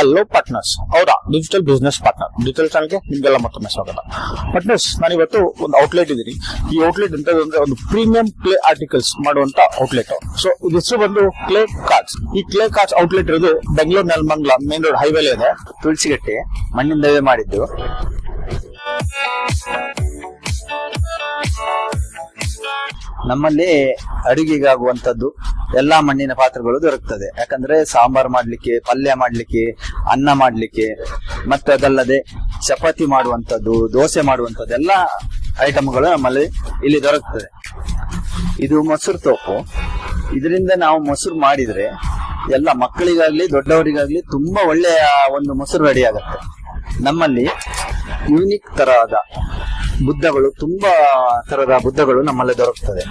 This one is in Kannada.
ಹಲೋ ಪಾರ್ಟ್ನರ್ಸ್, ಹೌದಾ ಡಿಜಿಟಲ್ ಬಿಸ್ನೆಸ್ ಪಾರ್ಟ್ನರ್ ಡಿಜಿಟಲ್ ಚಾನಲ್ಗೆ ನಿಮ್ಗೆಲ್ಲ ಮತ್ತೊಮ್ಮೆ ಸ್ವಾಗತ. ಪಾರ್ಟ್ನರ್ಸ್, ನಾನು ಇವತ್ತು ಒಂದು ಔಟ್ಲೆಟ್ ಇದ್ದೀನಿ. ಈ ಔಟ್ಲೆಟ್ ಅಂತ ಅಂದ್ರೆ ಒಂದು ಪ್ರೀಮಿಯಂ ಕ್ಲೇ ಆರ್ಟಿಕಲ್ಸ್ ಮಾಡುವಂತ ಔಟ್ಲೆಟ್. ಸೊ ಇದು ಹೆಸರು ಬಂದು ಕ್ಲೇ ಕಾರ್ಡ್ಸ್. ಈ ಕ್ಲೇ ಕಾರ್ಡ್ಸ್ ಔಟ್ಲೆಟ್ ಇರೋದು ಬೆಂಗಳೂರು ನೆಲಮಂಗಲ ಮೇನ್ ರೋಡ್ ಹೈವೇಲೆ ಇದೆ. ತುಳಸಿಗಟ್ಟೆ ಮಣ್ಣಿಂದವೇ ಮಾಡಿದ್ದು. ನಮ್ಮಲ್ಲಿ ಅಡುಗೆಗಾಗುವಂತದ್ದು ಎಲ್ಲಾ ಮಣ್ಣಿನ ಪಾತ್ರೆಗಳು ದೊರಕುತ್ತದೆ. ಯಾಕಂದ್ರೆ ಸಾಂಬಾರ್ ಮಾಡ್ಲಿಕ್ಕೆ, ಪಲ್ಯ ಮಾಡ್ಲಿಕ್ಕೆ, ಅನ್ನ ಮಾಡ್ಲಿಕ್ಕೆ, ಮತ್ತೆ ಅದಲ್ಲದೆ ಚಪಾತಿ ಮಾಡುವಂತದ್ದು, ದೋಸೆ ಮಾಡುವಂತದ್ದು ಎಲ್ಲ ಐಟಮ್ಗಳು ನಮ್ಮಲ್ಲಿ ಇಲ್ಲಿ ದೊರಕುತ್ತದೆ. ಇದು ಮೊಸರು ತೋಪು. ಇದರಿಂದ ನಾವು ಮೊಸರು ಮಾಡಿದ್ರೆ ಎಲ್ಲ ಮಕ್ಕಳಿಗಾಗ್ಲಿ ದೊಡ್ಡವರಿಗಾಗ್ಲಿ ತುಂಬಾ ಒಳ್ಳೆಯ ಒಂದು ಮೊಸರು ರೆಡಿ ಆಗುತ್ತೆ. ನಮ್ಮಲ್ಲಿ ಯೂನಿಕ್ ತರಹದ ಬುದ್ಧಗಳು, ತುಂಬಾ ತರದ ಬುದ್ಧಗಳು ನಮ್ಮಲ್ಲಿ ದೊರಕುತ್ತದೆ.